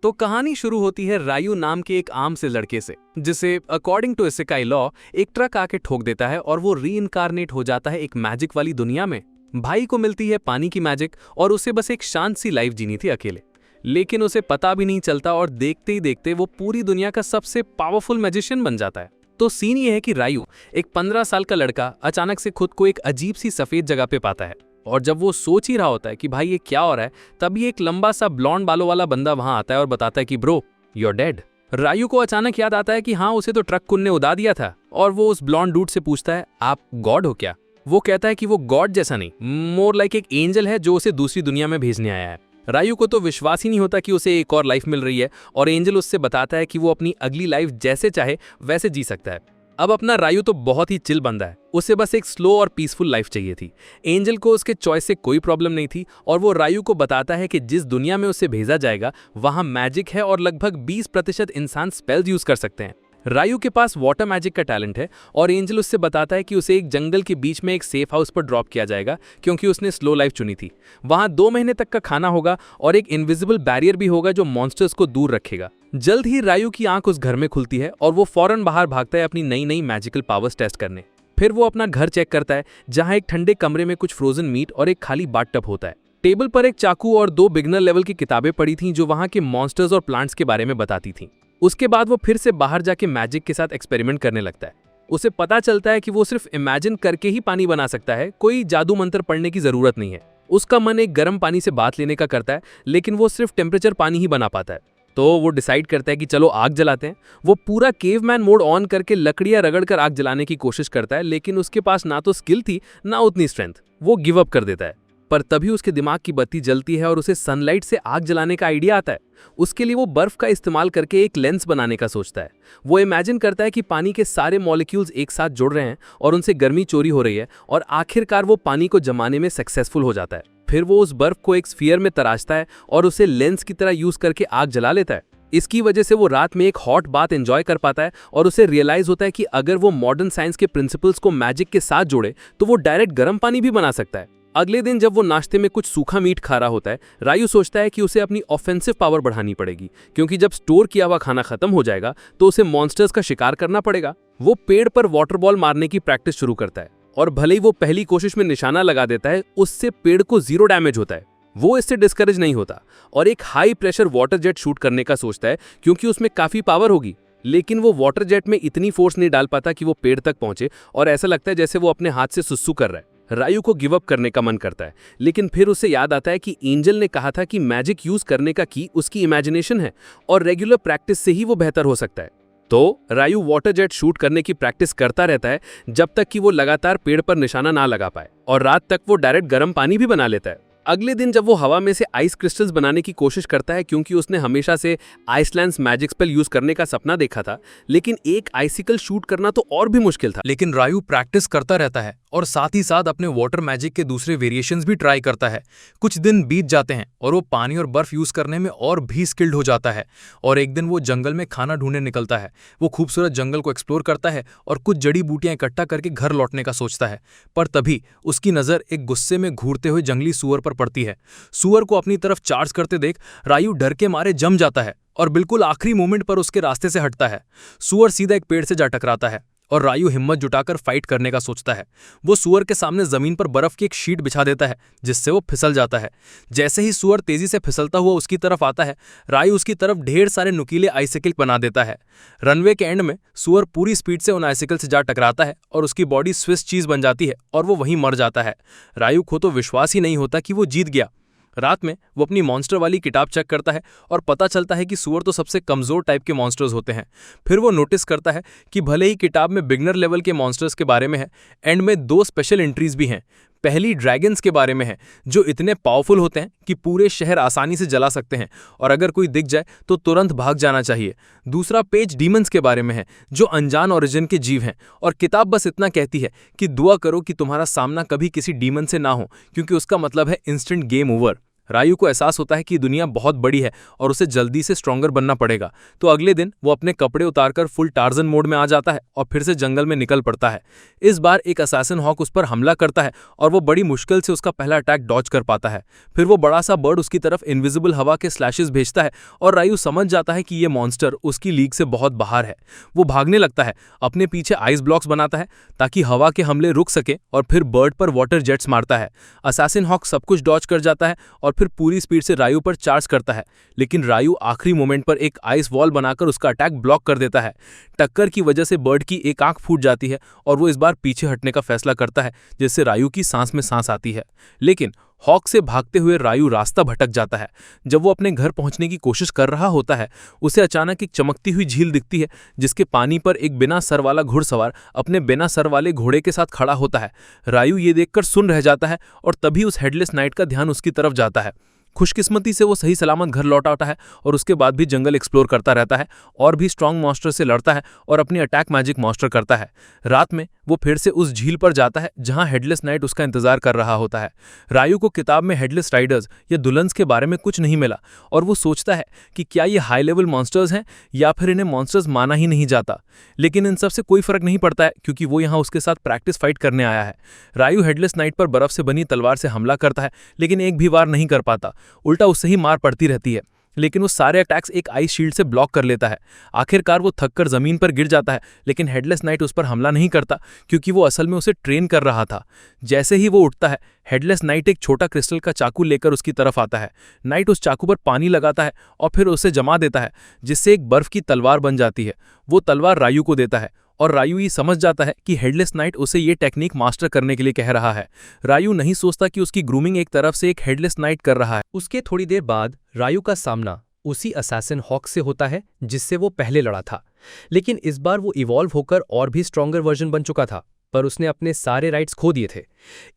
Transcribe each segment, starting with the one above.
तो कहानी शुरू होती है रायू नाम के एक आम से लड़के से, जिसे अकॉर्डिंग टू इसेकाई लॉ एक ट्रक आके ठोक देता है और वो रीइंकारनेट हो जाता है एक मैजिक वाली दुनिया में। भाई को मिलती है पानी की मैजिक और उसे बस एक शांत सी लाइफ जीनी थी अकेले। लेकिन उसे पता भी नहीं चलता और देखते ही देखते वो पूरी दुनिया का सबसे पावरफुल मैजिशियन बन जाता है। तो सीन ये है कि रायू, एक 15 साल का लड़का, अचानक से खुद को एक अजीब सी सफेद जगह पे पाता है। और जब वो सोच ही रहा होता है कि भाई ये क्या हो रहा है, तभी एक लंबा सा ब्लॉन्ड बालों वाला बंदा वहां आता है और बताता है कि ब्रो, यू आर डेड। रायू को अचानक याद आता है कि हाँ, उसे तो ट्रक कुन ने उड़ा दिया था। और वो उस ब्लॉन्ड डूड से पूछता है, आप गॉड हो क्या? वो कहता है कि वो गॉड जैसा नहीं, मोर लाइक एक एंजल है जो उसे दूसरी दुनिया में भेजने आया है। रायू को तो विश्वास ही नहीं होता कि उसे एक और लाइफ मिल रही है और एंजल उससे बताता है कि वो अपनी अगली लाइफ जैसे चाहे वैसे जी सकता है। अब अपना रायू तो बहुत ही चिल बंदा है, उसे बस एक स्लो और पीसफुल लाइफ चाहिए थी। एंजल को उसके चॉइस से कोई प्रॉब्लम नहीं थी और वो रायू को बताता है कि जिस दुनिया में उसे भेजा जाएगा वहां मैजिक है और लगभग 20% इंसान स्पेल्स यूज कर सकते हैं। रायू के पास वाटर मैजिक का टैलेंट है और एंजल उससे बताता है कि उसे एक जंगल के बीच में एक सेफ हाउस पर ड्रॉप किया जाएगा क्योंकि उसने स्लो लाइफ चुनी थी। वहां 2 महीने तक का खाना होगा और एक इनविजिबल बैरियर भी होगा जो मॉन्स्टर्स को दूर रखेगा। जल्द ही रायू की आंख उस घर में खुलती है और वो फौरन बाहर भागता है अपनी नई नई मैजिकल पावर्स टेस्ट करने। फिर वो अपना घर चेक करता है जहां एक ठंडे कमरे में कुछ फ्रोजन मीट और एक खाली बाथटब होता है। टेबल पर एक चाकू और 2 बिगनर लेवल की किताबें पड़ी थीं जो वहां के मॉन्स्टर्स और प्लांट्स के बारे में बताती थीं। उसके बाद वो फिर से बाहर जाके मैजिक के साथ एक्सपेरिमेंट करने लगता है। उसे पता चलता है कि वो सिर्फ इमेजिन करके ही पानी बना सकता है, कोई जादू मंत्र पढ़ने की जरूरत नहीं है। उसका मन एक गर्म पानी से बाथ लेने का करता है, लेकिन वो सिर्फ टेम्परेचर पानी ही बना पाता है। तो वो डिसाइड करता है कि चलो आग जलाते हैं। वो पूरा केवमैन मोड ऑन करके लकड़ियां रगड़कर आग जलाने की कोशिश करता है, लेकिन उसके पास ना तो स्किल थी ना उतनी स्ट्रेंथ। वो गिव अप कर देता है। पर तभी उसके दिमाग की बत्ती जलती है और उसे सनलाइट से आग जलाने का आइडिया आता है। उसके लिए वो बर्फ का इस्तेमाल करके एक लेंस बनाने का सोचता है। वो इमेजिन करता है कि पानी के सारे मॉलिक्यूल्स एक साथ जुड़ रहे हैं और उनसे गर्मी चोरी हो रही है और आखिरकार वो पानी को जमाने में सक्सेसफुल हो जाता है। फिर वो उस बर्फ को एक स्फीयर में तराशता है और उसे लेंस की तरह यूज करके आग जला लेता है। इसकी वजह से वो रात में एक हॉट बाथ एंजॉय कर पाता है और उसे रियलाइज होता है कि अगर वो मॉडर्न साइंस के प्रिंसिपल्स को मैजिक के साथ जोड़े तो वो डायरेक्ट गर्म पानी भी बना सकता है। अगले दिन जब वो नाश्ते में कुछ सूखा मीट खा रहा होता है, रायू सोचता है कि उसे अपनी ऑफेंसिव पावर बढ़ानी पड़ेगी क्योंकि जब स्टोर किया हुआ खाना खत्म हो जाएगा तो उसे मॉन्स्टर्स का शिकार करना पड़ेगा। वो पेड़ पर वाटर बॉल मारने की प्रैक्टिस शुरू करता है और भले ही वो पहली कोशिश में निशाना लगा देता है, उससे पेड़ को 0 डैमेज होता है। वो इससे डिस्करेज नहीं होता और एक high pressure water jet shoot करने का सोचता है क्योंकि उसमें काफी पावर होगी। लेकिन वो वाटर जेट में इतनी फोर्स नहीं डाल पाता कि वो पेड़ तक पहुंचे और ऐसा लगता है जैसे वो अपने हाथ से सुसु कर रहा है। रायू को गिव अप करने का मन करता है, लेकिन फिर उसे याद आता है कि एंजल ने कहा था कि मैजिक यूज करने का की उसकी इमेजिनेशन है और रेगुलर प्रैक्टिस से ही वो बेहतर हो सकता है। तो रायू वाटर जेट शूट करने की प्रैक्टिस करता रहता है जब तक कि वो लगातार पेड़ पर निशाना ना लगा पाए और रात तक वो डायरेक्ट गर्म पानी भी बना लेता है। अगले दिन जब वो हवा में से आइस क्रिस्टल्स बनाने की कोशिश करता है क्योंकि उसने हमेशा से आइसलैंड्स मैजिक स्पेल यूज करने का सपना देखा था, लेकिन एक आइसिकल शूट करना तो और भी मुश्किल था। लेकिन रायू प्रैक्टिस करता रहता है और साथ ही साथ अपने वाटर मैजिक के दूसरे वेरिएशंस भी ट्राई करता है। कुछ दिन बीत जाते हैं और वो पानी और बर्फ यूज करने में और भी स्किल्ड हो जाता है और एक दिन वो जंगल में खाना ढूंढने निकलता है। वो खूबसूरत जंगल को एक्सप्लोर करता है और कुछ जड़ी बूटियां इकट्ठा करके घर लौटने का सोचता है। पर तभी उसकी नजर एक गुस्से में घूरते हुए जंगली सूअर पर पड़ती है। सूअर को अपनी तरफ चार्ज करते देख रायू डर के मारे जम जाता है और बिल्कुल आखिरी मोमेंट पर उसके रास्ते से हटता है। सूअर सीधा एक पेड़ से जा टकराता है और रायू हिम्मत जुटाकर फाइट करने का सोचता है। वो सूअर के सामने जमीन पर बर्फ की एक शीट बिछा देता है जिससे वो फिसल जाता है। जैसे ही सूअर तेजी से फिसलता हुआ उसकी तरफ आता है, रायू उसकी तरफ ढेर सारे नुकीले आइसिकल बना देता है। रनवे के एंड में सूअर पूरी स्पीड से उन आइसिकल से जा टकराता है और उसकी बॉडी स्विस चीज बन जाती है और वो वहीं मर जाता है। रायू को तो विश्वास ही नहीं होता कि वो जीत गया। रात में वो अपनी मॉन्स्टर वाली किताब चेक करता है और पता चलता है कि सूअर तो सबसे कमजोर टाइप के मॉन्स्टर्स होते हैं। फिर वो नोटिस करता है कि भले ही किताब में बिगनर लेवल के मॉन्स्टर्स के बारे में है, एंड में 2 स्पेशल एंट्रीज भी हैं। पहली ड्रैगन्स के बारे में है जो इतने पावरफुल होते हैं कि पूरे शहर आसानी से जला सकते हैं और अगर कोई दिख जाए तो तुरंत भाग जाना चाहिए। दूसरा पेज डीमंस के बारे में है जो अनजान ओरिजिन के जीव हैं और किताब बस इतना कहती है कि दुआ करो कि तुम्हारा सामना कभी किसी डीमन से ना हो क्योंकि उसका मतलब है इंस्टेंट गेम ओवर। रायू को एहसास होता है कि दुनिया बहुत बड़ी है और उसे जल्दी से स्ट्रॉन्गर बनना पड़ेगा। तो अगले दिन वो अपने कपड़े उतारकर फुल टार्जन मोड में आ जाता है और फिर से जंगल में निकल पड़ता है। इस बार एक असैसिन हॉक उस पर हमला करता है और वो बड़ी मुश्किल से उसका पहला अटैक डॉज कर पाता है। फिर वो बड़ा सा बर्ड उसकी तरफ इनविजिबल हवा के स्लैशेस भेजता है और रायू समझ जाता है कि ये मॉन्स्टर उसकी लीग से बहुत बाहर है। वो भागने लगता है, अपने पीछे आइस ब्लॉक्स बनाता है ताकि हवा के हमले रुक सके और फिर बर्ड पर वाटर जेट्स मारता है। असैसिन हॉक सब कुछ डॉज कर जाता है और फिर पूरी स्पीड से रायू पर चार्ज करता है, लेकिन रायू आखिरी मोमेंट पर एक आइस वॉल बनाकर उसका अटैक ब्लॉक कर देता है। टक्कर की वजह से बर्ड की एक आंख फूट जाती है और वो इस बार पीछे हटने का फैसला करता है, जिससे रायू की सांस में सांस आती है। लेकिन हॉक से भागते हुए रायू रास्ता भटक जाता है। जब वो अपने घर पहुंचने की कोशिश कर रहा होता है, उसे अचानक एक चमकती हुई झील दिखती है, जिसके पानी पर एक बिना सर वाला घुड़सवार अपने बिना सर वाले घोड़े के साथ खड़ा होता है। रायू ये देखकर सुन्न रह जाता है और तभी उस हेडलेस नाइट का ध्यान उसकी तरफ जाता है। खुशकिस्मती से वो सही सलामत घर लौट आता है और उसके बाद भी जंगल एक्सप्लोर करता रहता है और भी स्ट्रांग मॉन्स्टर से लड़ता है और अपनी अटैक मैजिक मॉन्स्टर करता है। रात में वो फिर से उस झील पर जाता है जहां हेडलेस नाइट उसका इंतजार कर रहा होता है। रायू को किताब में हेडलेस राइडर्स या दुल्हन्स के बारे में कुछ नहीं मिला और वो सोचता है कि क्या ये हाई लेवल मॉन्स्टर्स हैं या फिर इन्हें मॉन्स्टर्स माना ही नहीं जाता। लेकिन इन सब से कोई फर्क नहीं पड़ता है, क्योंकि वो यहाँ उसके साथ प्रैक्टिस फाइट करने आया है। रायू हेडलेस नाइट पर बर्फ से बनी तलवार से हमला करता है, लेकिन एक भी वार नहीं कर पाता। उल्टा उससे ही मार पड़ती रहती है, लेकिन वो सारे अटैक्स एक आइस शील्ड से ब्लॉक कर लेता है। आखिरकार वो थककर जमीन पर गिर जाता है, लेकिन हेडलेस नाइट उस पर हमला नहीं करता, क्योंकि वो असल में उसे ट्रेन कर रहा था। जैसे ही वो उठता है, हेडलेस नाइट एक छोटा क्रिस्टल का चाकू लेकर उसकी तरफ आता है। नाइट उस चाकू पर पानी लगाता है और फिर उसे जमा देता है, जिससे एक बर्फ की तलवार बन जाती है। वो तलवार रायू को देता है और रायू ये समझ जाता है कि हेडलेस नाइट उसे ये टेक्निक मास्टर करने के लिए कह रहा है। रायू नहीं सोचता कि उसकी ग्रूमिंग एक तरफ से एक हेडलेस नाइट कर रहा है। उसके थोड़ी देर बाद रायू का सामना उसी असैसिन हॉक से होता है जिससे वो पहले लड़ा था, लेकिन इस बार वो इवॉल्व होकर और भी स्ट्रॉन्गर वर्जन बन चुका था, पर उसने अपने सारे राइट्स खो दिए थे।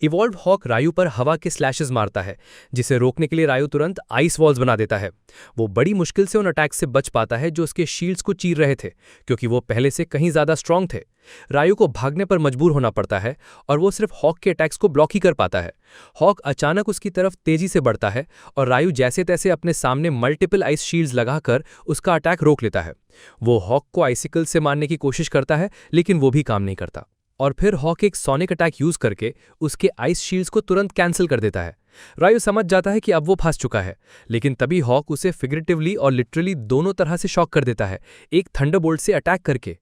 इवॉल्व हॉक रायू पर हवा के स्लैशेस मारता है, जिसे रोकने के लिए रायू तुरंत आइस वॉल्स बना देता है। वो बड़ी मुश्किल से उन अटैक से बच पाता है जो उसके शील्ड्स को चीर रहे थे, क्योंकि वो पहले से कहीं ज्यादा स्ट्रांग थे। रायू को भागने पर मजबूर होना पड़ता है और वो सिर्फ हॉक के अटैक्स को ब्लॉक ही कर पाता है। हॉक अचानक उसकी तरफ तेजी से बढ़ता है और रायू जैसे तैसे अपने सामने मल्टीपल आइस शील्ड्स लगाकर उसका अटैक रोक लेता है। वो हॉक को आइसिकल से मारने की कोशिश करता है, लेकिन वो भी काम नहीं करता और फिर हॉक एक सोनिक अटैक यूज करके उसके आइस शील्ड्स को तुरंत कैंसिल कर देता है। रायू समझ जाता है कि अब वो फंस चुका है, लेकिन तभी हॉक उसे फिगरेटिवली और लिटरली दोनों तरह से शॉक कर देता है, एक थंडरबोल्ट से अटैक करके।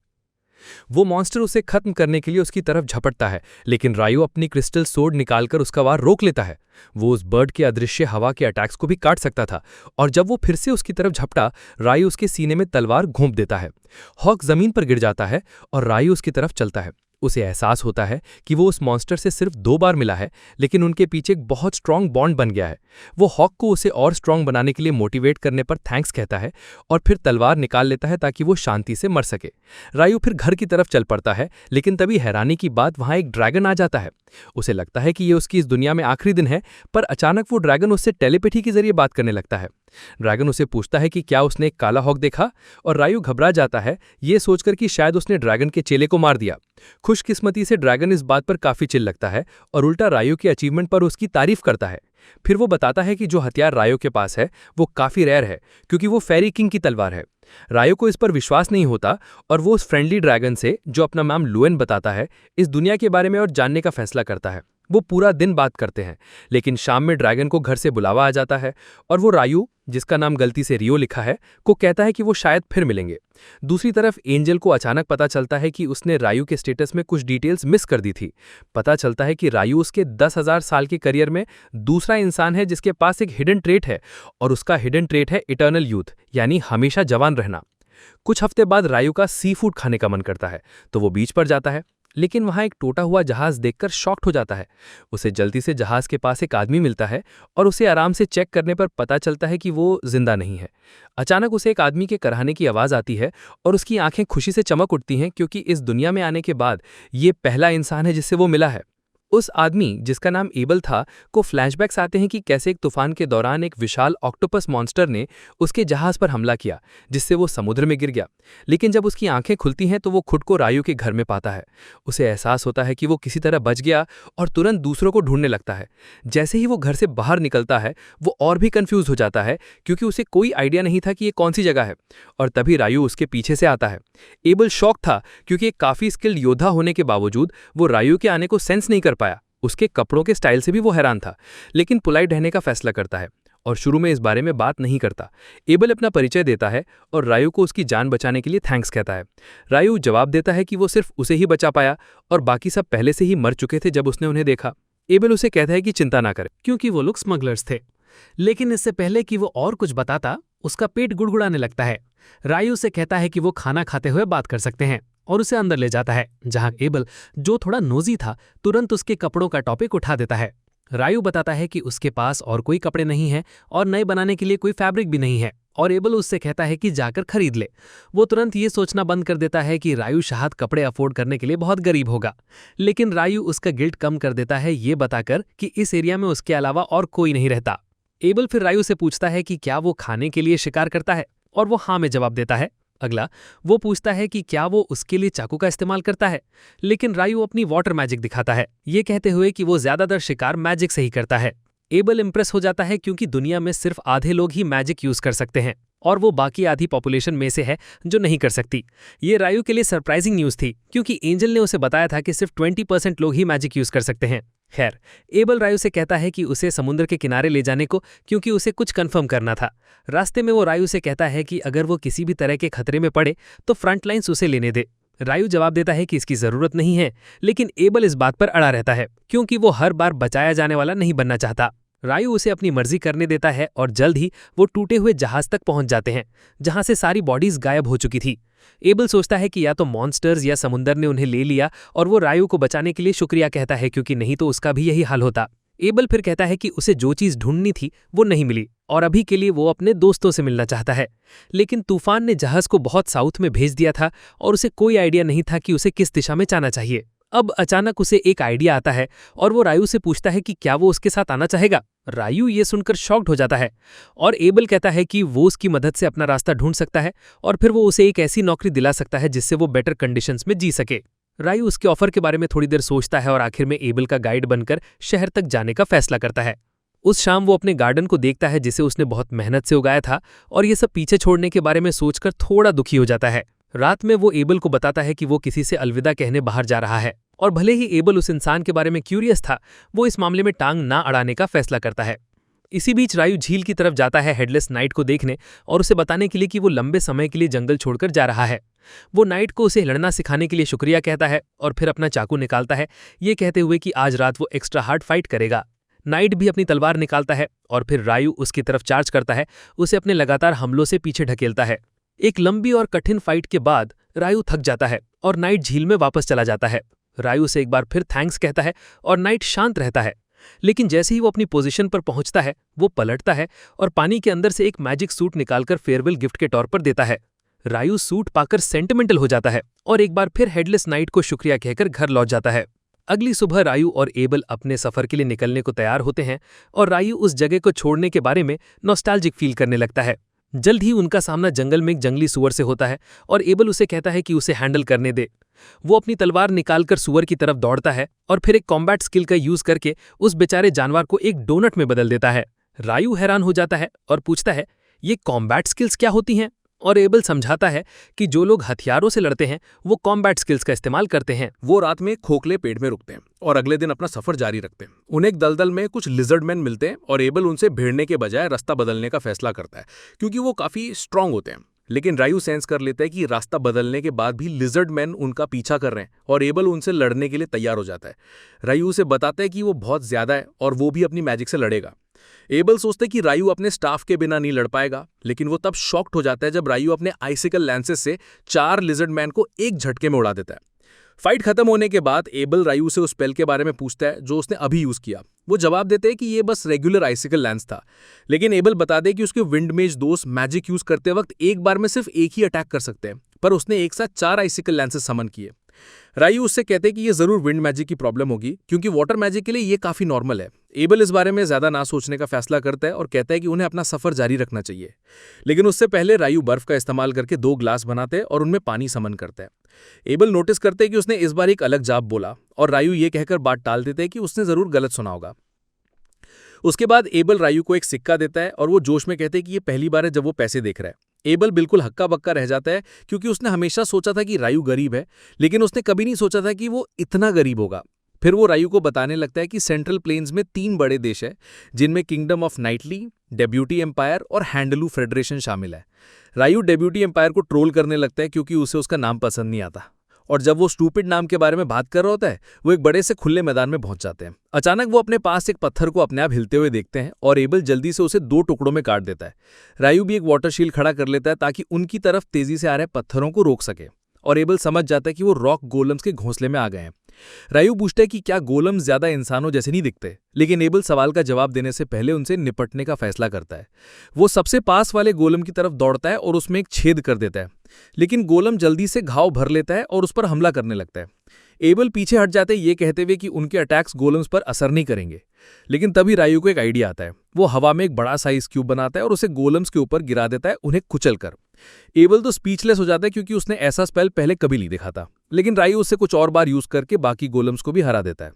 वो मॉन्स्टर उसे खत्म करने के लिए उसकी तरफ झपटता है, लेकिन रायू अपनी क्रिस्टल सोर्ड निकालकर उसका वार रोक लेता है। वो उस बर्ड के अदृश्य हवा के अटैक्स को भी काट सकता था, और जब वो फिर से उसकी तरफ झपटा, रायू उसके सीने में तलवार घोंप देता है। हॉक जमीन पर गिर जाता है और रायू उसकी तरफ चलता है। उसे एहसास होता है कि वो उस मॉन्स्टर से सिर्फ 2 बार मिला है, लेकिन उनके पीछे एक बहुत स्ट्रांग बॉन्ड बन गया है। वो हॉक को उसे और स्ट्रांग बनाने के लिए मोटिवेट करने पर थैंक्स कहता है और फिर तलवार निकाल लेता है ताकि वो शांति से मर सके। रायू फिर घर की तरफ चल पड़ता है, लेकिन तभी हैरानी की बात, वहां एक ड्रैगन आ जाता है। उसे लगता है कि ये उसकी इस दुनिया में आखिरी दिन है, पर अचानक वो ड्रैगन उससे टेलीपैथी के जरिए बात करने लगता है। ड्रैगन उसे पूछता है कि क्या उसने एक काला हॉक देखा, और रायू घबरा जाता है, ये सोचकर कि शायद उसने ड्रैगन के चेले को मार दिया। खुशकिस्मती से ड्रैगन इस बात पर काफी चिल लगता है और उल्टा रायू के अचीवमेंट पर उसकी तारीफ करता है। फिर वो बताता है कि जो हथियार रायू के पास है वो काफी रेयर है, क्योंकि वो फेरी किंग की तलवार है। रायू को इस पर विश्वास नहीं होता और वो उस फ्रेंडली ड्रैगन से, जो अपना नाम लुएन बताता है, इस दुनिया के बारे में और जानने का फैसला करता है। वो पूरा दिन बात करते हैं, लेकिन शाम में ड्रैगन को घर से बुलावा आ जाता है और वो रायू, जिसका नाम गलती से रियो लिखा है, को कहता है कि वो शायद फिर मिलेंगे। दूसरी तरफ एंजल को अचानक पता चलता है कि उसने रायू के स्टेटस में कुछ डिटेल्स मिस कर दी थी। पता चलता है कि रायू उसके 10,000 साल के करियर में दूसरा इंसान है जिसके पास एक हिडन ट्रेट है, और उसका हिडन ट्रेट है इटर्नल यूथ, यानी हमेशा जवान रहना। कुछ हफ्ते बाद रायू का सी फूड खाने का मन करता है, तो वो बीच पर जाता है, लेकिन वहां एक टूटा हुआ जहाज देखकर शॉक्ड हो जाता है। उसे जल्दी से जहाज के पास एक आदमी मिलता है और उसे आराम से चेक करने पर पता चलता है कि वो जिंदा नहीं है। अचानक उसे एक आदमी के कराहने की आवाज आती है और उसकी आंखें खुशी से चमक उठती हैं, क्योंकि इस दुनिया में आने के बाद ये पहला इंसान है जिससे वो मिला है। उस आदमी जिसका नाम एबल था को फ्लैशबैक्स आते हैं कि कैसे एक तूफान के दौरान एक विशाल ऑक्टोपस मॉन्स्टर ने उसके जहाज पर हमला किया, जिससे वो समुद्र में गिर गया। लेकिन जब उसकी आंखें खुलती हैं तो वो खुद को रायू के घर में पाता है। उसे एहसास होता है कि वो किसी तरह बच गया और तुरंत दूसरों को ढूंढने लगता है। जैसे ही वो घर से बाहर निकलता है वो और भी कंफ्यूज हो जाता है, क्योंकि उसे कोई आइडिया नहीं था कि ये कौन सी जगह है। और तभी रायू उसके पीछे से आता है। एबल शॉक था, क्योंकि एक काफी स्किल्ड योद्धा होने के बावजूद वो रायू के आने को सेंस नहीं कर पाया। उसके कपड़ों के स्टाइल से भी वो हैरान था, लेकिन पोलाइट रहने का फैसला करता है और शुरू में इस बारे में बात नहीं करता। एबल अपना परिचय देता है और रायू को उसकी जान बचाने के लिए थैंक्स कहता है। रायू जवाब देता है कि वो सिर्फ उसे ही बचा पाया और बाकी सब पहले से ही मर चुके थे जब उसने उन्हें देखा। एबल उसे कहता है कि चिंता ना करे, क्योंकि वो लोग स्मगलर्स थे। लेकिन इससे पहले कि वो और कुछ बताता, उसका पेट गुड़गुड़ाने लगता है। रायू से कहता है कि वो खाना खाते हुए बात कर सकते हैं और उसे अंदर ले जाता है, जहां एबल, जो थोड़ा नोजी था, तुरंत उसके कपड़ों का टॉपिक उठा देता है। रायू बताता है कि उसके पास और कोई कपड़े नहीं हैं और नए बनाने के लिए कोई फैब्रिक भी नहीं है, और एबल उससे कहता है कि जाकर खरीद ले। वो तुरंत ये सोचना बंद कर देता है कि रायू शायद कपड़े अफोर्ड करने के लिए बहुत गरीब होगा। लेकिन रायू उसका गिल्ट कम कर देता है ये बताकर कि इस एरिया में उसके अलावा और कोई नहीं रहता। एबल फिर रायू से पूछता है कि क्या वो खाने के लिए शिकार करता है, और वो हाँ में जवाब देता है। अगला वो पूछता है कि क्या वो उसके लिए चाकू का इस्तेमाल करता है, लेकिन रायू अपनी वाटर मैजिक दिखाता है, ये कहते हुए कि वो ज्यादातर शिकार मैजिक से ही करता है। एबल इंप्रेस हो जाता है, क्योंकि दुनिया में सिर्फ आधे लोग ही मैजिक यूज कर सकते हैं और वो बाकी आधी पॉपुलेशन में से है जो नहीं कर सकती। ये रायू के लिए सरप्राइजिंग न्यूज़ थी, क्योंकि एंजल ने उसे बताया था कि सिर्फ 20% लोग ही मैजिक यूज कर सकते हैं। खैर, एबल रायू से कहता है कि उसे समुद्र के किनारे ले जाने को, क्योंकि उसे कुछ कंफर्म करना था। रास्ते में वो रायू से कहता है कि अगर वो किसी भी तरह के खतरे में पड़े तो फ्रंट लाइन्स उसे लेने दे। रायू जवाब देता है कि इसकी जरूरत नहीं है, लेकिन एबल इस बात पर अड़ा रहता है, क्योंकि वो हर बार बचाया जाने वाला नहीं बनना चाहता। रायू उसे अपनी मर्जी करने देता है और जल्द ही वो टूटे हुए जहाज तक पहुंच जाते हैं, जहां से सारी बॉडीज गायब हो चुकी थी। एबल सोचता है कि या तो मॉन्स्टर्स या समुंदर ने उन्हें ले लिया, और वो रायू को बचाने के लिए शुक्रिया कहता है, क्योंकि नहीं तो उसका भी यही हाल होता। एबल फिर कहता है कि उसे जो चीज ढूंढनी थी वो नहीं मिली और अभी के लिए वो अपने दोस्तों से मिलना चाहता है। लेकिन तूफान ने जहाज को बहुत साउथ में भेज दिया था और उसे कोई आइडिया नहीं था कि उसे किस दिशा में जाना चाहिए। अब अचानक उसे एक आइडिया आता है और वो रायू से पूछता है कि क्या वो उसके साथ आना चाहेगा। रायू ये सुनकर शॉक्ड हो जाता है और एबल कहता है कि वो उसकी मदद से अपना रास्ता ढूंढ सकता है और फिर वो उसे एक ऐसी नौकरी दिला सकता है जिससे वो बेटर कंडीशंस में जी सके। रायू उसके ऑफर के बारे में थोड़ी देर सोचता है और आखिर में एबल का गाइड बनकर शहर तक जाने का फैसला करता है। उस शाम वो अपने गार्डन को देखता है जिसे उसने बहुत मेहनत से उगाया था, और ये सब पीछे छोड़ने के बारे में सोचकर थोड़ा दुखी हो जाता है। रात में वो एबल को बताता है कि वो किसी से अलविदा कहने बाहर जा रहा है, और भले ही एबल उस इंसान के बारे में क्यूरियस था, वो इस मामले में टांग ना अड़ाने का फैसला करता है। इसी बीच रायू झील की तरफ जाता है हेडलेस नाइट को देखने और उसे बताने के लिए कि वो लंबे समय के लिए जंगल छोड़कर जा रहा है। वो नाइट को उसे लड़ना सिखाने के लिए शुक्रिया कहता है और फिर अपना चाकू निकालता है, ये कहते हुए कि आज रात वो एक्स्ट्रा हार्ड फाइट करेगा। नाइट भी अपनी तलवार निकालता है और फिर रायू उसकी तरफ चार्ज करता है, उसे अपने लगातार हमलों से पीछे ढकेलता है। एक लंबी और कठिन फाइट के बाद रायू थक जाता है और नाइट झील में वापस चला जाता है। रायू से एक बार फिर थैंक्स कहता है और नाइट शांत रहता है। लेकिन जैसे ही वो अपनी पोजीशन पर पहुंचता है, वो पलटता है और पानी के अंदर से एक मैजिक सूट निकालकर फेयरवेल गिफ्ट के तौर पर देता है। रायू सूट पाकर सेंटिमेंटल हो जाता है और एक बार फिर हेडलेस नाइट को शुक्रिया कहकर घर लौट जाता है। अगली सुबह रायू और एबल अपने सफर के लिए निकलने को तैयार होते हैं और रायू उस जगह को छोड़ने के बारे में नॉस्टैल्जिक फील करने लगता है। जल्द ही उनका सामना जंगल में एक जंगली सुअर से होता है और एबल उसे कहता है कि उसे हैंडल करने दे। वो अपनी तलवार निकालकर सुअर की तरफ दौड़ता है और फिर एक कॉम्बैट स्किल का यूज करके उस बेचारे जानवर को एक डोनट में बदल देता है। रायू हैरान हो जाता है और पूछता है, ये कॉम्बैट स्किल्स क्या होती हैं? और एबल समझाता है कि जो लोग हथियारों से लड़ते हैं वो कॉम्बैट स्किल्स का इस्तेमाल करते हैं। वो रात में खोखले पेट में रुकते हैं और अगले दिन अपना सफर जारी रखते हैं। उन्हें एक दलदल में कुछ लिजर्ड मैन मिलते हैं और एबल उनसे भिड़ने के बजाय रास्ता बदलने का फैसला करता है, क्योंकि वो काफी स्ट्रांग होते हैं। लेकिन रायू सेंस कर लेता है कि रास्ता बदलने के बाद भी लिजर्ड मैन उनका पीछा कर रहे हैं और एबल उनसे लड़ने के लिए तैयार हो जाता है। रायू उसे बताता है कि वो बहुत ज्यादा है और वो भी अपनी मैजिक से लड़ेगा। एबल सोचते कि रायू अपने स्टाफ के बिना नहीं लड़ पाएगा, लेकिन वो तब शॉक्ड हो जाता है जब रायू अपने आइसिकल लैंसेस से 4 लिजर्ड मैन को एक झटके में उड़ा देता है। फाइट खत्म होने के बाद एबल रायू से उस स्पेल के बारे में पूछता है जो उसने अभी यूज किया। वो जवाब देते हैं कि ये बस रेगुलर आइसिकल लैंस था, लेकिन एबल बता दे कि उसके विंड मेज दोस्त मैजिक यूज करते वक्त एक बार में सिर्फ एक ही अटैक कर सकते हैं, पर उसने एक साथ 4 आइसिकल लैंसेस समन किए। रायू उससे कहते हैं कि ये जरूर विंड मैजिक की प्रॉब्लम होगी, क्योंकि वाटर मैजिक के लिए ये काफी नॉर्मल है। एबल इस बारे में ज्यादा ना सोचने का फैसला करता है और कहता है कि उन्हें अपना सफर जारी रखना चाहिए। लेकिन उससे पहले रायू बर्फ का इस्तेमाल करके 2 ग्लास बनाते हैं और उनमें पानी समन करता है। एबल नोटिस करते हैं कि उसने इस बार एक अलग जाप बोला और रायू ये कहकर बात टाल देते हैं कि उसने जरूर गलत सुना होगा। उसके बाद एबल रायू को एक सिक्का देता है और वो जोश में कहते हैं कि ये पहली बार है जब वो पैसे देख रहा है। एबल बिल्कुल हक्का बक्का रह जाता है, क्योंकि उसने हमेशा सोचा था कि रायू गरीब है, लेकिन उसने कभी नहीं सोचा था कि वो इतना गरीब होगा। फिर वो रायू को बताने लगता है कि सेंट्रल प्लेन्स में 3 बड़े देश है, जिनमें किंगडम ऑफ नाइटली, डेब्यूटी एम्पायर और हैंडलू फेडरेशन शामिल है। रायू डेब्यूटी एम्पायर को ट्रोल करने लगता है, क्योंकि उसे उसका नाम पसंद नहीं आता। और जब वो स्टूपिड नाम के बारे में बात कर रहा होता है, वो एक बड़े से खुले मैदान में पहुंच जाते हैं। अचानक वो अपने पास एक पत्थर को अपने आप हिलते हुए देखते हैं और एबल जल्दी से उसे 2 टुकड़ों में काट देता है। रायू भी एक वाटर शील्ड खड़ा कर लेता है ताकि उनकी तरफ तेजी से आ रहे पत्थरों को रोक सके, और एबल समझ जाता है कि वो रॉक गोलम्स के घोंसले में आ गए हैं। रायू पूछता है कि क्या गोलम्स ज्यादा इंसानों जैसे नहीं दिखते, लेकिन एबल सवाल का जवाब देने से पहले उनसे निपटने का फैसला करता है। वो सबसे पास वाले गोलम की तरफ दौड़ता है और उसमें एक छेद कर देता है, लेकिन गोलम जल्दी से घाव भर लेता है और उस पर हमला करने लगता है। एबल पीछे हट जाते हैं, ये कहते हुए कि उनके अटैक्स गोलम्स पर असर नहीं करेंगे। लेकिन तभी रायू को एक आइडिया आता है। वो हवा में एक बड़ा साइज क्यूब बनाता है और उसे गोलम्स के ऊपर गिरा देता है, उन्हें कुचलकर। एबल तो स्पीचलेस हो जाता है, क्योंकि उसने ऐसा स्पेल पहले कभी नहीं देखा था। लेकिन रायू उसे कुछ और बार यूज करके बाकी गोलम्स को भी हरा देता है।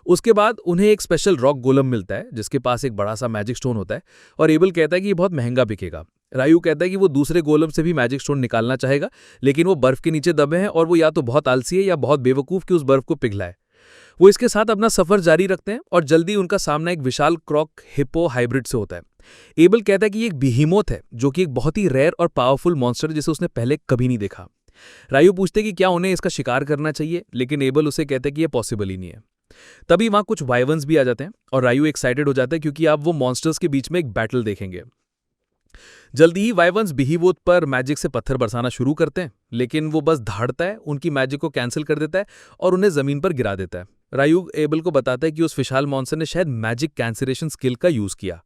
उसके बाद उन्हें एक स्पेशल रॉक गोलम मिलता है, जिसके पास एक बड़ा सा मैजिक स्टोन होता है, और एबल कहता है कि ये बहुत महंगा बिकेगा। रायू कहता है कि वो दूसरे गोलम से भी मैजिक स्टोन निकालना चाहेगा, लेकिन वो बर्फ के नीचे दबे हैं और वो या तो बहुत आलसी है या बहुत बेवकूफ कि उस बर्फ को पिघलाए। वो इसके साथ अपना सफर जारी रखते हैं और जल्दी उनका सामना एक विशाल क्रॉक हिप्पो हाइब्रिड से होता है। एबल कहता है कि ये एक बिहीमोथ है, जो कि एक बहुत ही रेयर और पावरफुल मॉन्स्टर जिसे उसने पहले कभी नहीं देखा। रायू पूछते कि क्या उन्हें इसका शिकार करना चाहिए, लेकिन एबल उसे कहते हैं कि यह पॉसिबल ही नहीं है। तभी वहां कुछ वाइवर्न्स भी आ जाते हैं और रायू एक्साइटेड हो जाता है, क्योंकि आप वो मॉन्स्टर्स के बीच में एक बैटल देखेंगे। जल्दी ही वाइवर्न्स बिहीवोथ पर मैजिक से पत्थर बरसाना शुरू करते हैं, लेकिन वो बस धाड़ता है, उनकी मैजिक को कैंसिल कर देता है और उन्हें जमीन पर गिरा देता है। रायू एबल को बताता है कि उस विशाल मॉन्स्टर ने शायद मैजिक कैंसिलेशन स्किल का यूज किया।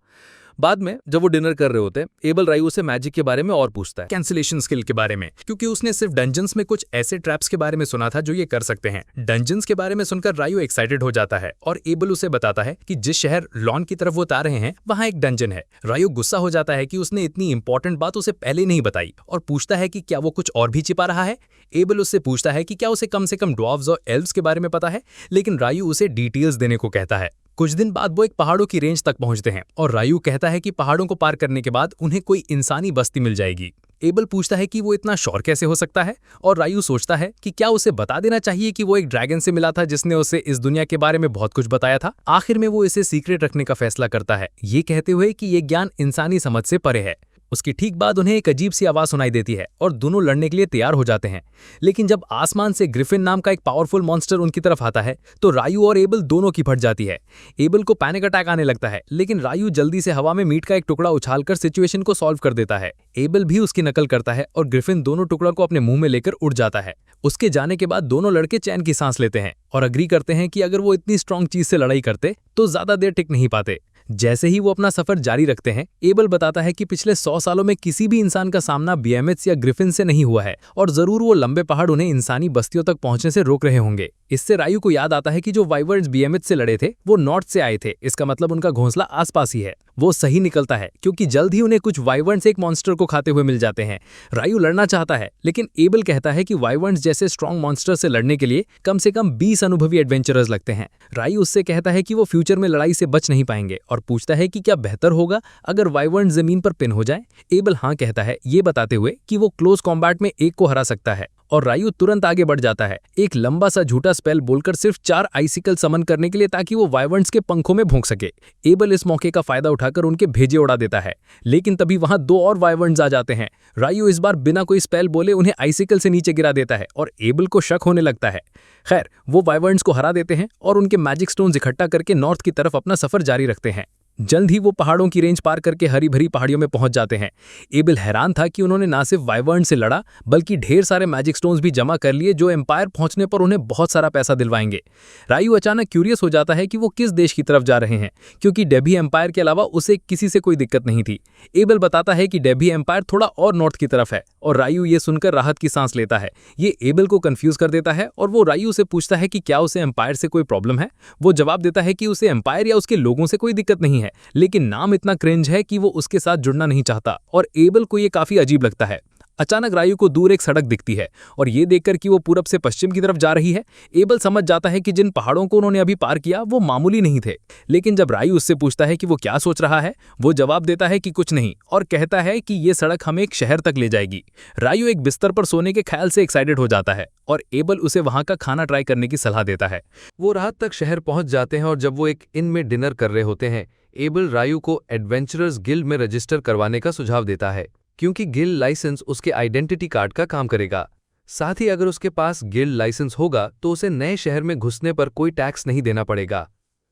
बाद में जब वो डिनर कर रहे होते हैं, एबल रायू से मैजिक के बारे में और पूछता है, कैंसिलेशन स्किल के बारे में, क्योंकि उसने सिर्फ डंजन्स में कुछ ऐसे ट्रैप्स के बारे में सुना था जो ये कर सकते हैं। डंजन्स के बारे में सुनकर रायू एक्साइटेड हो जाता है और एबल उसे बताता है कि जिस शहर लॉन की तरफ वो उतार रहे हैं वहां एक डंजन है। रायू गुस्सा हो जाता है कि उसने इतनी इंपॉर्टेंट बात उसे पहले नहीं बताई और पूछता है कि क्या वो कुछ और भी छिपा रहा है। एबल उससे पूछता है कि क्या उसे कम से कम ड्वार्फ्स और एल्व्स के बारे में पता है, लेकिन रायू उसे डिटेल्स देने को कहता है। कुछ दिन बाद वो एक पहाड़ों की रेंज तक पहुंचते हैं और रायू कहता है कि पहाड़ों को पार करने के बाद उन्हें कोई इंसानी बस्ती मिल जाएगी। एबल पूछता है कि वो इतना श्योर कैसे हो सकता है, और रायू सोचता है कि क्या उसे बता देना चाहिए कि वो एक ड्रैगन से मिला था जिसने उसे इस दुनिया के बारे में बहुत कुछ बताया था। आखिर में वो इसे सीक्रेट रखने का फैसला करता है, ये कहते हुए कि ये ज्ञान इंसानी समझ से परे है। उसकी ठीक बाद उन्हें एक अजीब सी आवाज सुनाई देती है और दोनों लड़ने के लिए तैयार हो जाते हैं। लेकिन जब आसमान से ग्रिफिन नाम का एक पावरफुल मॉन्स्टर उनकी तरफ आता है तो रायू और एबल दोनों की फट जाती है। एबल को पैनिक अटैक आने लगता है, लेकिन रायू जल्दी से हवा में मीट का एक टुकड़ा उछालकर सिचुएशन को सॉल्व कर देता है। एबल भी उसकी नकल करता है और ग्रिफिन दोनों टुकड़ों को अपने मुंह में लेकर उड़ जाता है। उसके जाने के बाद दोनों लड़के चैन की सांस लेते हैं और अग्री करते हैं कि अगर वो इतनी स्ट्रांग चीज से लड़ाई करते तो ज्यादा देर टिक नहीं पाते। जैसे ही वो अपना सफर जारी रखते हैं, एबल बताता है कि पिछले 100 सालों में किसी भी इंसान का सामना बीएमएच या ग्रिफिन से नहीं हुआ है और जरूर वो लंबे पहाड़ उन्हें इंसानी बस्तियों तक पहुंचने से रोक रहे होंगे। इससे रायू को याद आता है कि जो वाइवर्न्स बीएमएच से लड़े थे वो नॉर्थ से आए थे, इसका मतलब उनका घोंसला आसपास ही है। वो सही निकलता है, क्योंकि जल्द ही उन्हें कुछ वाइवर्न्स एक मॉन्स्टर को खाते हुए मिल जाते हैं। रायू लड़ना चाहता है, लेकिन एबल कहता है कि वाइवर्न्स जैसे स्ट्रॉन्ग मॉन्स्टर से लड़ने के लिए कम से कम 20 अनुभवी एडवेंचरर्स लगते हैं। रायू उससे कहता है कि वो फ्यूचर में लड़ाई से बच नहीं पाएंगे और पूछता है कि क्या बेहतर होगा अगर वाइवर्न जमीन पर पिन हो जाए। एबल हाँ कहता है, ये बताते हुए कि वो क्लोज कॉम्बैट में एक को हरा सकता है, और रायू तुरंत आगे बढ़ जाता है, एक लंबा सा झूठा स्पेल बोलकर सिर्फ 4 आइसिकल समन करने के लिए, ताकि वो वाइवर्न्स के पंखों में भोंक सके। एबल इस मौके का फायदा उठाकर उनके भेजे उड़ा देता है, लेकिन तभी वहां 2 और वाइवर्न्स आ जाते हैं। रायू इस बार बिना कोई स्पेल बोले उन्हें आइसिकल से नीचे गिरा देता है और एबल को शक होने लगता है। खैर, वो वाइवर्न्स को हरा देते हैं और उनके मैजिक स्टोन्स इकट्ठा करके नॉर्थ की तरफ अपना सफर जारी रखते हैं। जल्द ही वो पहाड़ों की रेंज पार करके हरी भरी पहाड़ियों में पहुंच जाते हैं। एबल हैरान था कि उन्होंने ना सिर्फ वाइवर्न से लड़ा बल्कि ढेर सारे मैजिक स्टोन्स भी जमा कर लिए जो एम्पायर पहुंचने पर उन्हें बहुत सारा पैसा दिलवाएंगे। रायू अचानक क्यूरियस हो जाता है कि वो किस देश की तरफ जा रहे हैं, क्योंकि डेभी एम्पायर के अलावा उसे किसी से कोई दिक्कत नहीं थी। एबल बताता है कि डेभी एम्पायर थोड़ा और नॉर्थ की तरफ है और रायू ये सुनकर राहत की सांस लेता है। ये एबल को कंफ्यूज कर देता है और वो रायू से पूछता है कि क्या उसे एम्पायर से कोई प्रॉब्लम है। वो जवाब देता है कि उसे एम्पायर या उसके लोगों से कोई दिक्कत नहीं है, लेकिन नाम इतना क्रिंज है कि वो उसके साथ जुड़ना नहीं चाहता और एबल को ये काफी अजीब लगता है। अचानक रायू को दूर एक सड़क दिखती है और ये देखकर कि वो पूरब से पश्चिम की तरफ जा रही है, एबल समझ जाता है कि जिन पहाड़ों को उन्होंने अभी पार किया वो मामूली नहीं थे। लेकिन जब रायू उससे पूछता है कि वो क्या सोच रहा है, वो जवाब देता है कि कुछ नहीं और कहता है कि ये सड़क हमें एक शहर तक ले जाएगी। रायू एक बिस्तर पर सोने के ख्याल से एक्साइटेड हो जाता है और एबल उसे वहां का खाना ट्राई करने की सलाह देता है। वो रात तक शहर पहुंच जाते हैं और जब वो एक इन में डिनर कर रहे होते हैं, एबल रायू को एडवेंचरर्स गिल्ड में रजिस्टर करवाने का सुझाव देता है, क्योंकि गिल्ड लाइसेंस उसके आइडेंटिटी कार्ड का काम करेगा। साथ ही अगर उसके पास गिल्ड लाइसेंस होगा तो उसे नए शहर में घुसने पर कोई टैक्स नहीं देना पड़ेगा।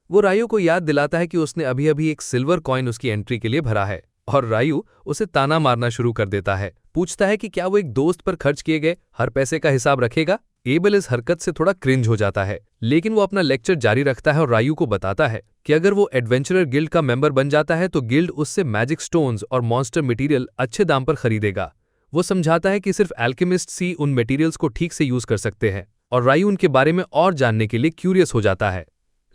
वो रायू को याद दिलाता है कि उसने अभी अभी एक सिल्वर कॉइन उसकी एंट्री के लिए भरा है और रायू उसे ताना मारना शुरू कर देता है। पूछता है कि क्या वो एक दोस्त पर खर्च किए गए हर पैसे का हिसाब रखेगा। एबल इस हरकत से थोड़ा क्रिंज हो जाता है, लेकिन वो अपना लेक्चर जारी रखता है और रायू को बताता है कि अगर वो एडवेंचरर गिल्ड का मेंबर बन जाता है तो गिल्ड उससे मैजिक स्टोन्स और मॉन्स्टर मटेरियल अच्छे दाम पर खरीदेगा। वो समझाता है कि सिर्फ एल्केमिस्ट्स ही उन मटेरियल्स को ठीक से यूज कर सकते हैं और रायू उनके बारे में और जानने के लिए क्यूरियस हो जाता है।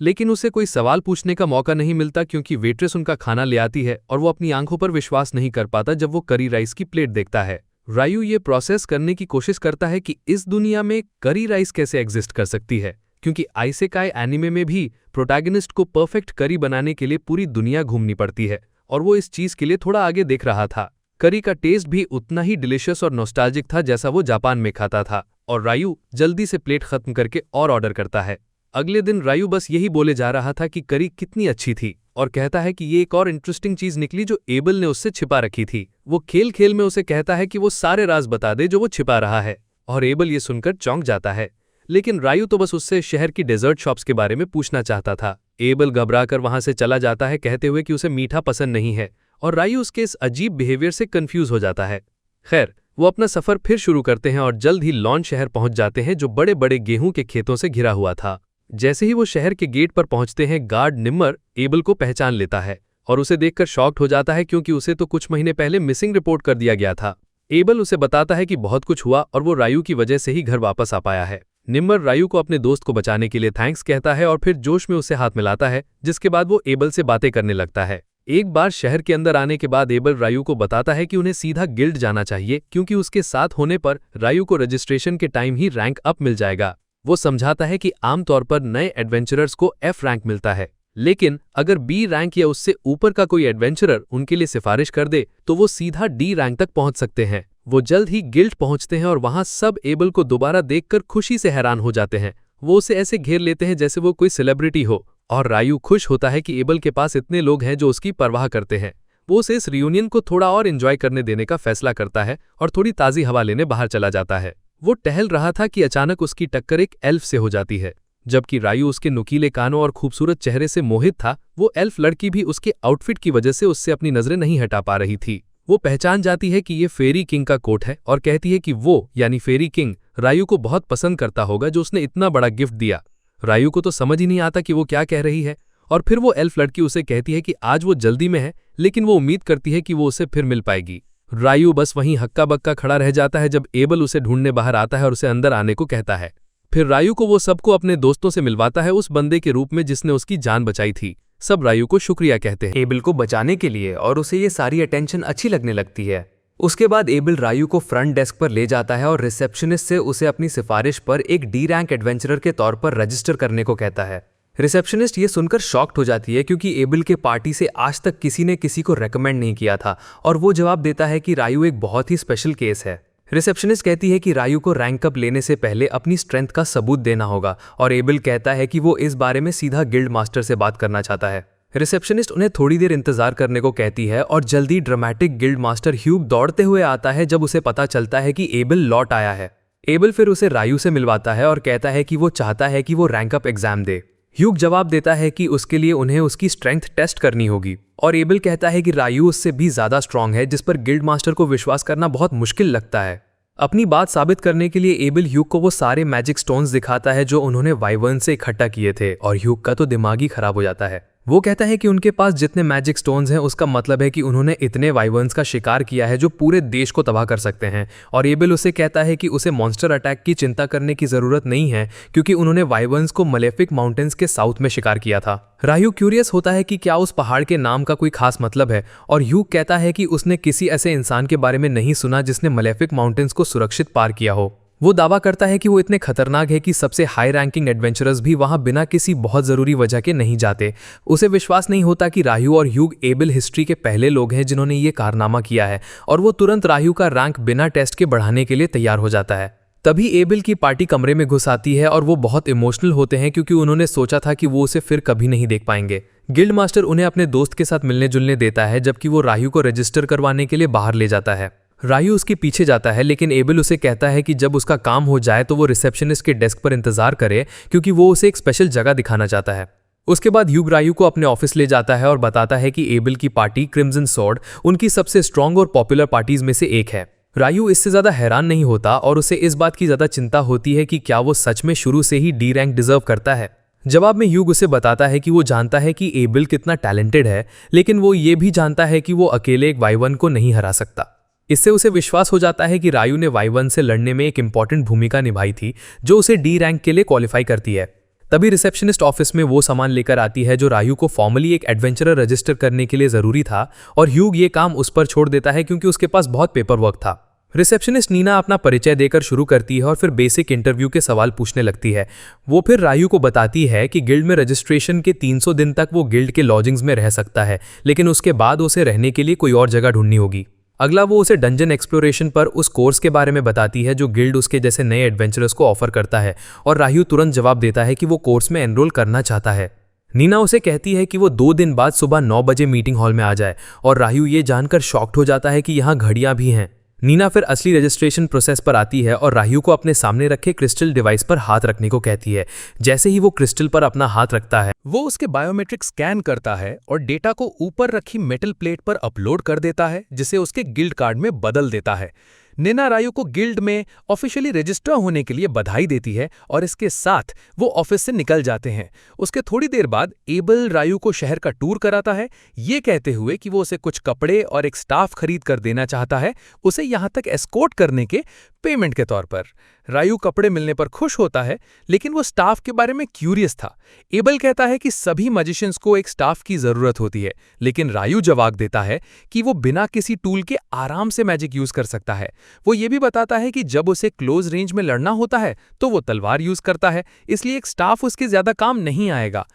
लेकिन उसे कोई सवाल पूछने का मौका नहीं मिलता क्योंकि वेट्रेस उनका खाना ले आती है और वो अपनी आंखों पर विश्वास नहीं कर पाता जब वो करी राइस की प्लेट देखता है। रायू ये प्रोसेस करने की कोशिश करता है कि इस दुनिया में करी राइस कैसे एग्जिस्ट कर सकती है, क्योंकि आइसेकाई एनिमे में भी प्रोटैगनिस्ट को परफेक्ट करी बनाने के लिए पूरी दुनिया घूमनी पड़ती है और वो इस चीज के लिए थोड़ा आगे देख रहा था। करी का टेस्ट भी उतना ही डिलिशियस और नॉस्टैल्जिक था जैसा वो जापान में खाता था और रायू जल्दी से प्लेट खत्म करके और ऑर्डर करता है। अगले दिन रायू बस यही बोले जा रहा था कि करी कितनी अच्छी थी और कहता है कि ये एक और इंटरेस्टिंग चीज निकली जो एबल ने उससे छिपा रखी थी। वो खेल खेल में उसे कहता है कि वो सारे राज बता दे जो वो छिपा रहा है और एबल ये सुनकर चौंक जाता है। लेकिन रायू तो बस उससे शहर की डेजर्ट शॉप्स के बारे में पूछना चाहता था। एबल घबराकर वहां से चला जाता है कहते हुए कि उसे मीठा पसंद नहीं है और रायू उसके इस अजीब बिहेवियर से कंफ्यूज हो जाता है। खैर, वो अपना सफर फिर शुरू करते हैं और जल्द ही लॉन शहर पहुंच जाते हैं जो बड़े बड़े गेहूं के खेतों से घिरा हुआ था। जैसे ही वो शहर के गेट पर पहुंचते हैं, गार्ड निम्मर एबल को पहचान लेता है और उसे देखकर शॉक्ड हो जाता है क्योंकि उसे तो कुछ महीने पहले मिसिंग रिपोर्ट कर दिया गया था। एबल उसे बताता है कि बहुत कुछ हुआ और वो रायू की वजह से ही घर वापस आ पाया है। निम्मर रायू को अपने दोस्त को बचाने के लिए थैंक्स कहता है और फिर जोश में उसे हाथ मिलाता है, जिसके बाद वो एबल से बातें करने लगता है। एक बार शहर के अंदर आने के बाद एबल रायू को बताता है कि उन्हें सीधा गिल्ड जाना चाहिए क्योंकि उसके साथ होने पर रायू को रजिस्ट्रेशन के टाइम ही रैंक अप मिल जाएगा। वो समझाता है कि आमतौर पर नए एडवेंचरर्स को F रैंक मिलता है, लेकिन अगर B रैंक या उससे ऊपर का कोई एडवेंचरर उनके लिए सिफारिश कर दे तो वो सीधा D रैंक तक पहुंच सकते हैं। वो जल्द ही गिल्ड पहुंचते हैं और वहां सब एबल को दोबारा देखकर खुशी से हैरान हो जाते हैं। वो उसे ऐसे घेर लेते हैं जैसे वो कोई सेलिब्रिटी हो और रायू खुश होता है कि एबल के पास इतने लोग हैं जो उसकी परवाह करते हैं। वो उसे इस रियूनियन को थोड़ा और एंजॉय करने देने का फैसला करता है और थोड़ी ताज़ी हवा लेने बाहर चला जाता है। वो टहल रहा था कि अचानक उसकी टक्कर एक एल्फ से हो जाती है। जबकि रायू उसके नुकीले कानों और खूबसूरत चेहरे से मोहित था, वो एल्फ लड़की भी उसके आउटफिट की वजह से उससे अपनी नजरें नहीं हटा पा रही थी। वो पहचान जाती है कि ये फेरी किंग का कोट है और कहती है कि वो यानी फेरी किंग रायू को बहुत पसंद करता होगा जो उसने इतना बड़ा गिफ्ट दिया। रायू को तो समझ ही नहीं आता कि वो क्या कह रही है और फिर वो एल्फ लड़की उसे कहती है कि आज वो जल्दी में है, लेकिन वो उम्मीद करती है कि वो उसे फिर मिल पाएगी। रायू बस वहीं हक्का बक्का खड़ा रह जाता है जब एबल उसे ढूंढने बाहर आता है और उसे अंदर आने को कहता है। फिर रायू को वो सबको अपने दोस्तों से मिलवाता है उस बंदे के रूप में जिसने उसकी जान बचाई थी। सब रायू को शुक्रिया कहते हैं एबल को बचाने के लिए और उसे ये सारी अटेंशन अच्छी लगने लगती है। उसके बाद एबल रायू को फ्रंट डेस्क पर ले जाता है और रिसेप्शनिस्ट से उसे अपनी सिफारिश पर एक D रैंक एडवेंचरर के तौर पर रजिस्टर करने को कहता है। रिसेप्शनिस्ट ये सुनकर शॉक्ड हो जाती है क्योंकि एबल के पार्टी से आज तक किसी ने किसी को रेकमेंड नहीं किया था और वो जवाब देता है कि रायू एक बहुत ही स्पेशल केस है। रिसेप्शनिस्ट कहती है कि रायू को रैंक अप लेने से पहले अपनी स्ट्रेंथ का सबूत देना होगा और एबल कहता है कि वो इस बारे में सीधा गिल्ड मास्टर से बात करना चाहता है। रिसेप्शनिस्ट उन्हें थोड़ी देर इंतजार करने को कहती है और जल्दी ड्रामेटिक गिल्ड मास्टर ह्यूब दौड़ते हुए आता है जब उसे पता चलता है कि एबल लौट आया है। एबल फिर उसे रायू से मिलवाता है और कहता है कि वो चाहता है कि वो रैंक अप एग्जाम दे। ह्यूग जवाब देता है कि उसके लिए उन्हें उसकी स्ट्रेंथ टेस्ट करनी होगी और एबल कहता है कि रायू उससे भी ज़्यादा स्ट्रांग है, जिस पर गिल्ड मास्टर को विश्वास करना बहुत मुश्किल लगता है। अपनी बात साबित करने के लिए एबल ह्यूग को वो सारे मैजिक स्टोन्स दिखाता है जो उन्होंने वाइवर्न से इकट्ठा किए थे और ह्यूग का तो दिमाग ही खराब हो जाता है। वो कहता है कि उनके पास जितने मैजिक स्टोन्स हैं उसका मतलब है कि उन्होंने इतने वाइवर्न्स का शिकार किया है जो पूरे देश को तबाह कर सकते हैं, और एबल उसे कहता है कि उसे मॉन्स्टर अटैक की चिंता करने की जरूरत नहीं है क्योंकि उन्होंने वाइवर्न्स को मलेफिक माउंटेन्स के साउथ में शिकार किया था। रायू क्यूरियस होता है कि क्या उस पहाड़ के नाम का कोई खास मतलब है, और ह्यूग कहता है कि उसने किसी ऐसे इंसान के बारे में नहीं सुना जिसने मलेफिक माउंटेन्स को सुरक्षित पार किया हो। वो दावा करता है कि वो इतने खतरनाक है कि सबसे हाई रैंकिंग एडवेंचरर्स भी वहां बिना किसी बहुत जरूरी वजह के नहीं जाते। उसे विश्वास नहीं होता कि रायू और ह्यूग एबल हिस्ट्री के पहले लोग हैं जिन्होंने ये कारनामा किया है, और वो तुरंत रायू का रैंक बिना टेस्ट के बढ़ाने के लिए तैयार हो जाता है। तभी एबल की पार्टी कमरे में घुस आती है और वो बहुत इमोशनल होते हैं क्योंकि उन्होंने सोचा था कि वो उसे फिर कभी नहीं देख पाएंगे। गिल्ड मास्टर उन्हें अपने दोस्त के साथ मिलने जुलने देता है जबकि वो रायू को रजिस्टर करवाने के लिए बाहर ले जाता है। रायू उसके पीछे जाता है लेकिन एबल उसे कहता है कि जब उसका काम हो जाए तो वो रिसेप्शनिस्ट के डेस्क पर इंतजार करे क्योंकि वो उसे एक स्पेशल जगह दिखाना चाहता है। उसके बाद ह्यूग रायू को अपने ऑफिस ले जाता है और बताता है कि एबल की पार्टी क्रिम्सन सॉर्ड उनकी सबसे स्ट्रांग और पॉपुलर पार्टीज में से एक है। रायू इससे ज्यादा हैरान नहीं होता और उसे इस बात की ज्यादा चिंता होती है कि क्या वो सच में शुरू से ही डी रैंक डिजर्व करता है। जवाब में ह्यूग उसे बताता है कि वो जानता है कि एबल कितना टैलेंटेड है, लेकिन वो ये भी जानता है कि वो अकेले एक वाइवर्न को नहीं हरा सकता। इससे उसे विश्वास हो जाता है कि रायू ने वाइवर्न से लड़ने में एक इंपॉर्टेंट भूमिका निभाई थी जो उसे डी रैंक के लिए क्वालिफाई करती है। तभी रिसेप्शनिस्ट ऑफिस में वो सामान लेकर आती है जो रायू को फॉर्मली एक एडवेंचरर रजिस्टर करने के लिए जरूरी था, और ह्यूग ये काम उस पर छोड़ देता है क्योंकि उसके पास बहुत पेपर वर्क था। रिसेप्शनिस्ट नीना अपना परिचय देकर शुरू करती है और फिर बेसिक इंटरव्यू के सवाल पूछने लगती है। वो फिर रायू को बताती है कि गिल्ड में रजिस्ट्रेशन के 300 दिन तक वो गिल्ड के लॉजिंग्स में रह सकता है, लेकिन उसके बाद उसे रहने के लिए कोई और जगह ढूंढनी होगी। अगला वो उसे डंजन एक्सप्लोरेशन पर उस कोर्स के बारे में बताती है जो गिल्ड उसके जैसे नए एडवेंचरर्स को ऑफर करता है, और रायू तुरंत जवाब देता है कि वो कोर्स में एनरोल करना चाहता है। नीना उसे कहती है कि वो 2 दिन बाद सुबह 9 बजे मीटिंग हॉल में आ जाए, और रायू ये जानकर शॉक्ड हो जाता है कि यहाँ घड़ियां भी हैं। नीना फिर असली रजिस्ट्रेशन प्रोसेस पर आती है और रायू को अपने सामने रखे क्रिस्टल डिवाइस पर हाथ रखने को कहती है। जैसे ही वो क्रिस्टल पर अपना हाथ रखता है, वो उसके बायोमेट्रिक स्कैन करता है और डेटा को ऊपर रखी मेटल प्लेट पर अपलोड कर देता है, जिसे उसके गिल्ड कार्ड में बदल देता है। नीना रायू को गिल्ड में ऑफिशियली रजिस्टर होने के लिए बधाई देती है और इसके साथ वो ऑफिस से निकल जाते हैं। उसके थोड़ी देर बाद एबल रायू को शहर का टूर कराता है, ये कहते हुए कि वो उसे कुछ कपड़े और एक स्टाफ खरीद कर देना चाहता है, उसे यहाँ तक एस्कॉर्ट करने के पेमेंट के तौर पर। रायू कपड़े मिलने पर खुश होता है, लेकिन वो स्टाफ के बारे में क्यूरियस था। एबल कहता है कि सभी मैजिशियंस को एक स्टाफ की जरूरत होती है, लेकिन रायू जवाब देता है कि वो बिना किसी टूल के आराम से मैजिक यूज कर सकता है। वो ये भी बताता है कि जब उसे क्लोज रेंज में लड़ना होता है तो वो तलवार यूज करता है, इसलिए एक स्टाफ उसके ज्यादा काम नहीं आएगा।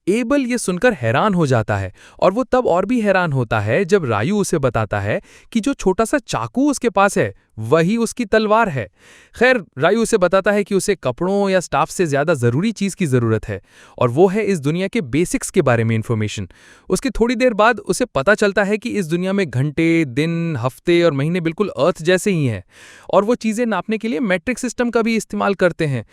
एबल ये सुनकर हैरान हो जाता है, और वो तब और भी हैरान होता है जब रायू उसे बताता है कि जो छोटा सा चाकू उसके पास है वही उसकी तलवार है। खैर, रायू उसे बताता है कि उसे कपड़ों या स्टाफ से ज्यादा जरूरी चीज की जरूरत है, और वो है इस दुनिया के बेसिक्स के बारे में इंफॉर्मेशन। उसकी थोड़ी देर बाद उसे पता चलता है कि इस दुनिया में घंटे, दिन, हफ्ते और महीने बिल्कुल अर्थ जैसे ही हैं, और वो चीजें नापने के लिए मैट्रिक सिस्टम का भी इस्तेमाल करते हैं।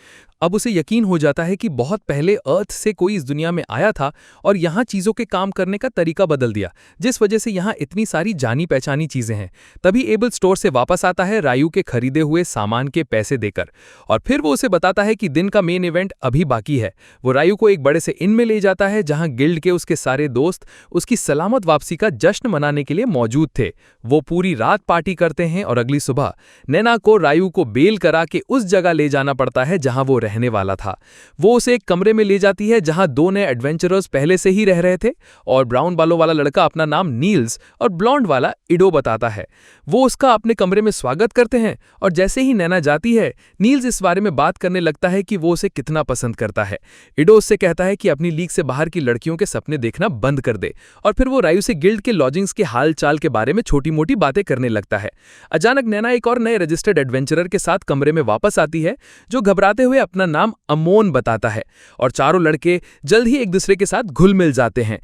अब उसे यकीन हो जाता है कि बहुत पहले अर्थ से कोई इस दुनिया में आया था और यहाँ चीजों के काम करने का तरीका बदल दिया, जिस वजह से यहाँ इतनी सारी जानी पहचानी चीजें हैं। तभी एबल स्टोर से वापस आता है रायू के खरीदे हुए सामान के पैसे देकर, और फिर वो उसे बताता है कि दिन का मेन इवेंट अभी बाकी है। वो रायू को एक बड़े से इन में ले जाता है जहां गिल्ड के उसके सारे दोस्त उसकी सलामत वापसी का जश्न मनाने के लिए मौजूद थे। वो पूरी रात पार्टी करते हैं और अगली सुबह नैना को रायू को बेल करा के उस जगह ले जाना पड़ता है जहां वो रहने वाला था। वो उसे एक कमरे में ले जाती है जहां 2 नए एडवेंचरर्स पहले से ही रह रहे थे, और ब्राउन बालों वाला लड़का अपना नाम नील्स और ब्लॉन्ड वाला इडो बताता है। वो उसका अपने कमरे में स्वागत करते हैं, और जैसे ही नैना जाती है नील्स इस बारे में बात करने लगता है कि वो उसे कितना पसंद करता है। इडो उससे कहता है कि अपनी लीग से बाहर की लड़कियों के सपने देखना बंद कर दे, और फिर वो रायू से गिल्ड के लॉजिंग्स के हाल चाल के बारे में छोटी मोटी बातें करने लगता है। अचानक नैना एक और नए रजिस्टर्ड एडवेंचरर के साथ कमरे में वापस आती है जो घबराते हुए अपना नाम अमोन बताता है, और चारों लड़के जल्द ही एक दूसरे के साथ घुल मिल जाते हैं।